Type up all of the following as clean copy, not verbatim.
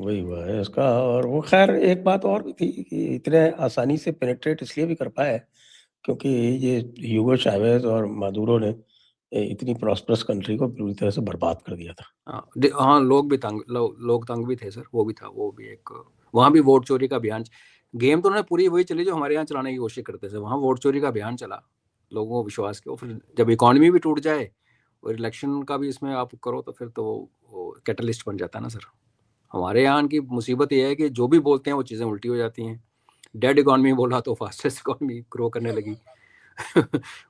वही हुआ है इसका। और वो खैर एक बात और भी थी कि इतने आसानी से पेनिट्रेट इसलिए भी कर पाए क्योंकि ये ह्यूगो चावेज और मादुरो ने इतनी प्रॉस्परस कंट्री को पूरी तरह से बर्बाद कर दिया था। हाँ, लोग भी तंग, लोग तंग भी थे सर, वो भी था, वो भी एक, वहाँ भी वोट चोरी का अभियान। गेम तो उन्होंने पूरी वही चली जो हमारे यहाँ चलाने की कोशिश करते थे, वहाँ वोट चोरी का अभियान चला, लोगों को विश्वास किया। फिर जब इकोनॉमी भी टूट जाए और इलेक्शन का भी इसमें आप करो तो फिर तो वो कैटलिस्ट बन जाता है ना सर। हमारे यहाँ की मुसीबत ये है कि जो भी बोलते हैं वो चीज़ें उल्टी हो जाती हैं। डेड इकोनॉमी बोला तो फास्टेस्ट इकोनॉमी ग्रो करने लगी।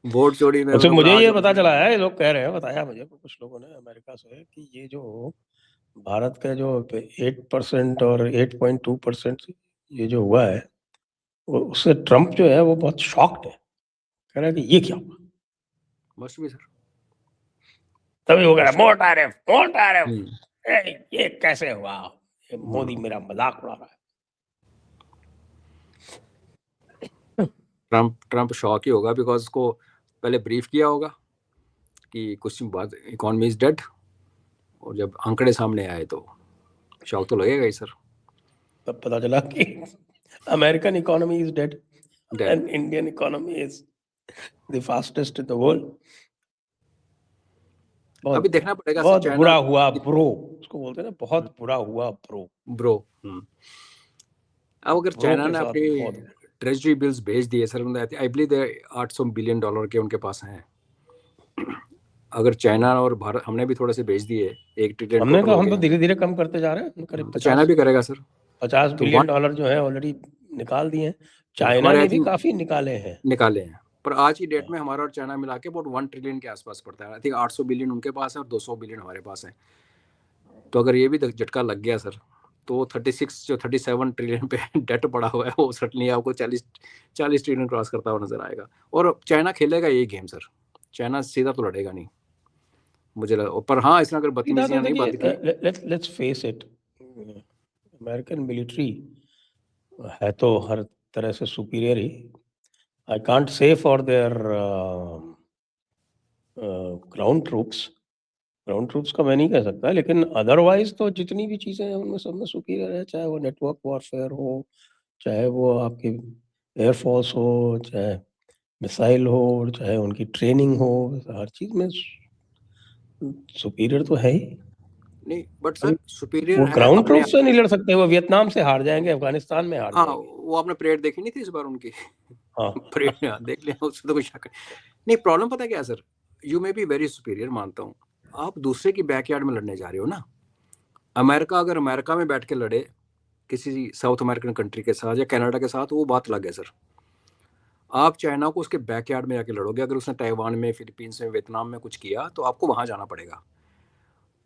वोट चोरी में अच्छा, मतलब मुझे आज ये पता चला है, लोग कह रहे हैं, बताया मुझे कुछ लोगों ने अमेरिका से, कि ये जो भारत का जो 8% और 8.2% ये जो हुआ है, उससे ट्रम्प जो है वो बहुत शॉक्ड है, कह रहा है कि ये क्या हुआ। मस्ट भी सर, तभी हो गया मोर टैरिफ, ये कैसे हुआ, ये मोदी मेरा मजाक उड़ा रहा है। ट्रम्प शॉक ही होगा, बिकॉज उसको पहले ब्रीफ किया होगा कि कुछ दिन बाद इकोनॉमी इज डेड, और जब आंकड़े सामने आए तो शॉक तो लगेगा ही सर। तब पता चला कि American economy is dead Dead. And Indian economy is the fastest in the world. अभी देखना पड़ेगा सर, बहुत चाइना बुरा हुआ ब्रो, उसको बोलते हैं ना, बहुत बुरा हुआ ब्रो। अब अगर ब्रो चाइना के ने साथ अपनी बहुत ट्रेजरी बिल्स भेज दिए सर, आई बिलीव $800 बिलियन के उनके पास हैं। अगर चाइना और भारत, हमने भी थोड़े से भेज दिए, 1 ट्रिलियन हमने टोटल तो हो हम तो गए, धीरे धीरे कम करते जा रहे हैं, करीब तो चाइना भी करेगा सर। 50 तो बिलियन डॉलर जो है ऑलरेडी निकाल दिए हैं। चाइना हमारे ने आई भी थिंक काफी निकाले हैं, पर आज की डेट में हमारा और चाइना मिला के अबाउट 1 ट्रिलियन के आसपास पड़ता है। आई थिंक 800 बिलियन उनके पास है और 200 बिलियन हमारे पास है। तो अगर ये भी झटका लग गया सर, तो 37 ट्रिलियन पे डेट पड़ा हुआ है, वो सटनी आपको 40 ट्रिलियन क्रॉस करता हुआ नजर आएगा। और चाइना खेलेगा यही गेम सर, चाइना सीधा तो लड़ेगा नहीं मुझे लगा। पर हाँ, इसने अगर बदतमीजियां नहीं बंद की, let's face it, American military है तो हर तरह से superior he. I can't say for their ground troops का मैं नहीं कह सकता, लेकिन अदरवाइज तो जितनी भी चीज़ें हैं उनमें सब में सुपीरियर है, चाहे वो नेटवर्क वॉरफेयर हो, चाहे वो आपकी एयरफोर्स हो, चाहे मिसाइल हो, चाहे उनकी ट्रेनिंग हो, हर चीज़ में सुपीरियर तो है ही। नहीं बट सर सुपीरियर वो है ग्राउंड अपने ट्रूप से नहीं लड़ सकते, वो वियतनाम से हार जाएंगे, अफगानिस्तान में हार हाँ, जाएंगे। वो आपने परेड देखी नहीं थी इस बार उनकी? हाँ परेड देख लिया, उसमें तो कोई शक नहीं। प्रॉब्लम पता है क्या sir, you may be very superior, मानता हूँ, आप दूसरे की बैकयार्ड में लड़ने जा रहे हो ना। अमेरिका अगर अमेरिका में बैठ के लड़े किसी साउथ अमेरिकन कंट्री के साथ या कनाडा के साथ, वो बात अलग है सर। आप चाइना को उसके बैकयार्ड में जाके लड़ोगे। अगर उसने ताइवान में, फिलीपींस में, वियतनाम में कुछ किया तो आपको वहां जाना पड़ेगा।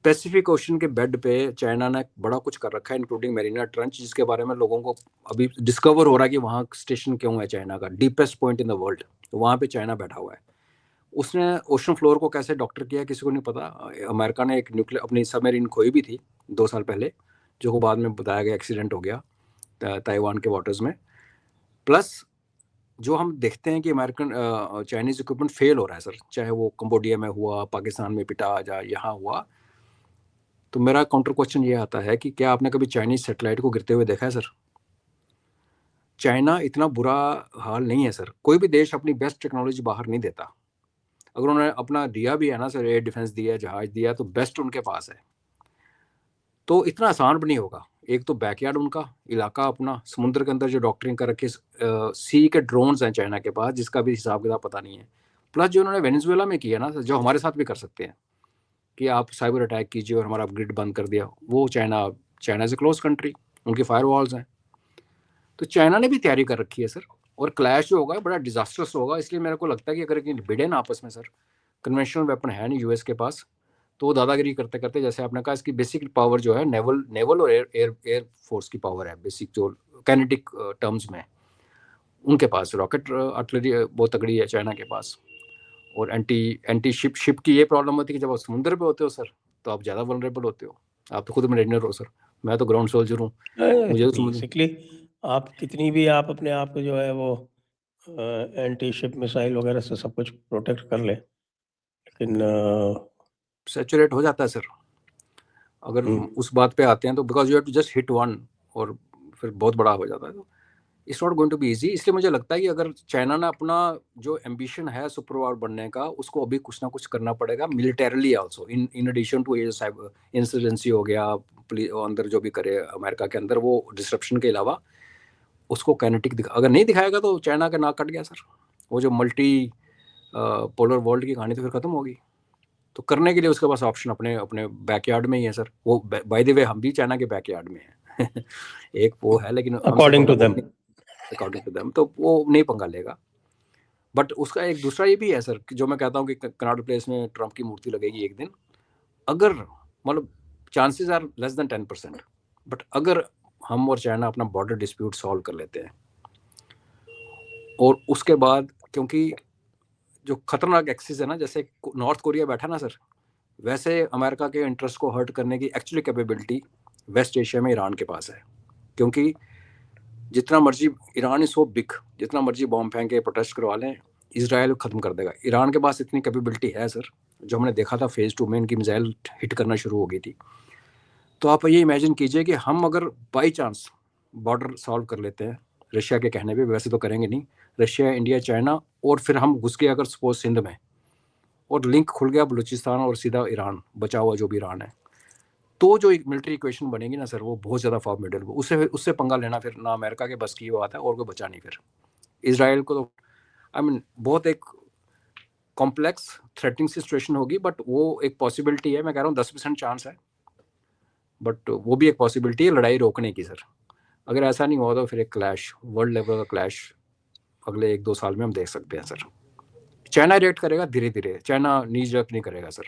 पैसिफिक ओशन के बेड पे चाइना ने बड़ा कुछ कर रखा है, इंक्लूडिंग मेरिना ट्रंच, जिसके बारे में लोगों को अभी डिस्कवर हो रहा है कि वहाँ स्टेशन क्यों है चाइना का, deepest point in the world, वहाँ पे चाइना बैठा हुआ है। उसने ओशन फ्लोर को कैसे डॉक्टर किया किसी को नहीं पता। अमेरिका ने एक न्यूक्लियर अपनी सबमरीन खोई भी थी 2 साल पहले, जो को बाद में बताया गया एक्सीडेंट हो गया ताइवान के वाटर्स में। प्लस जो हम देखते हैं कि अमेरिकन चाइनीज इक्विपमेंट फेल हो रहा है सर, चाहे वो कंबोडिया में हुआ, पाकिस्तान में पिटा जा, यहाँ हुआ। तो मेरा काउंटर क्वेश्चन ये आता है कि क्या आपने कभी चाइनीज सैटेलाइट को गिरते हुए देखा है सर? चाइना इतना बुरा हाल नहीं है सर, कोई भी देश अपनी बेस्ट टेक्नोलॉजी बाहर नहीं देता। अगर उन्होंने अपना दिया भी है ना सर, एयर डिफेंस दिया, जहाज दिया, तो बेस्ट उनके पास है। तो इतना आसान भी नहीं होगा। एक तो बैकयार्ड उनका इलाका अपना, समुद्र के अंदर जो डॉक्टरिंग कर रखे, सी के ड्रोन्स हैं चाइना के पास, जिसका भी हिसाब किताब पता नहीं है। प्लस जो उन्होंने वेनेजुएला में किया ना, जो हमारे साथ भी कर सकते हैं कि आप साइबर अटैक कीजिए और हमारा ग्रिड बंद कर दिया, वो China is a close country, उनकी फायर वॉल्स हैं। तो चाइना ने भी तैयारी कर रखी है सर, और क्लैश जो होगा बड़ा डिजास्टर्स होगा। इसलिए मेरे को लगता है कि अगर भिड़े ना आपस में सर, कन्वेंशनल वेपन है नहीं यूएस के पास, तो वो दादागिरी करते करते, जैसे आपने कहा, इसकी बेसिक पावर जो है नेवल और एयर फोर्स की पावर है, बेसिक जो कैनेटिक टर्म्स में उनके पास रॉकेट आर्टिलरी बहुत तगड़ी है चाइना के पास। और एंटी शिप की ये प्रॉब्लम होती है कि जब आप समुद्र पे होते हो सर, तो आप ज़्यादा वल्नरेबल होते हो। आप तो खुद मरीनर हो सर, मैं तो ग्राउंड सोल्जर हूँ, मुझे तो समुद्र। बेसिकली आप कितनी भी आप अपने आप को जो है वो एंटी शिप मिसाइल वगैरह से सब कुछ प्रोटेक्ट कर ले, लेकिन सेचुरेट हो जाता है सर। अगर उस बात पे आते हैं तो because you have to just hit one और फिर बहुत बड़ा हो जाता है, तो it's not going to be easy. इसलिए मुझे लगता है कि अगर चाइना ने अपना जो एम्बिशन है सुपर पावर बनने का, उसको अभी कुछ ना कुछ करना पड़ेगा militarily also, in addition to ये साइबर इंसर्जेंसी हो गया, अंदर जो भी करे अमेरिका के अंदर वो डिसरप्शन के अलावा उसको काइनेटिक दिखा, अगर नहीं दिखाएगा तो चाइना का नाक कट गया सर। वो जो मल्टी पोलर वर्ल्ड की कहानी तो फिर खत्म होगी। तो करने के लिए उसके पास ऑप्शन अपने अपने बैकयार्ड में ही है सर। वो बाय द वे हम भी चाइना के बैकयार्ड में हैं एक वो है, लेकिन according to them, according to them तो वो नहीं पंगा लेगा। बट उसका एक दूसरा ये भी है सर, जो मैं कहता हूँ कि कनाडा प्लेस में ट्रंप की मूर्ति लगेगी एक दिन, अगर मतलब chances are less than 10%, but अगर हम और चाइना अपना बॉर्डर डिस्प्यूट सॉल्व कर लेते हैं और उसके बाद, क्योंकि जो खतरनाक एक्सिस है ना, जैसे नॉर्थ कोरिया बैठा ना सर, वैसे अमेरिका के इंटरेस्ट को हर्ट करने की एक्चुअली कैपेबिलिटी वेस्ट एशिया में ईरान के पास है। क्योंकि जितना मर्जी ईरान इज सो बिग, जितना मर्जी बॉम्ब फेंक के प्रोटेस्ट करवा लें, इजराइल खत्म कर देगा। ईरान के पास इतनी कैपेबिलिटी है सर, जो हमने देखा था फेज 2 में इनकी मिसाइल हिट करना शुरू हो गई थी। तो आप ये इमेजिन कीजिए कि हम अगर बाई चांस बॉर्डर सॉल्व कर लेते हैं रशिया के कहने पे, वैसे तो करेंगे नहीं, रशिया, इंडिया, चाइना, और फिर हम घुस गए अगर सपोज सिंध में, और लिंक खुल गया बलूचिस्तान और सीधा ईरान, बचा हुआ जो भी ईरान है, तो जो एक मिलिट्री इक्वेशन बनेगी ना सर, वो बहुत ज़्यादा फॉर्मिडेबल। उससे उससे पंगा लेना फिर ना अमेरिका के बस की बात है, और कोई बचा नहीं फिर इसराइल को। तो आई मीन बहुत एक कॉम्प्लेक्स थ्रेटनिंग सिचुएशन होगी, बट वो एक पॉसिबिलिटी है। मैं कह रहा हूँ 10% चांस है, बट वो भी एक पॉसिबिलिटी है लड़ाई रोकने की सर। अगर ऐसा नहीं हुआ तो फिर एक क्लैश, वर्ल्ड लेवल का क्लैश अगले 1-2 साल में हम देख सकते हैं सर। चाइना रिएक्ट करेगा धीरे धीरे, चाइना नीज रख नहीं करेगा सर।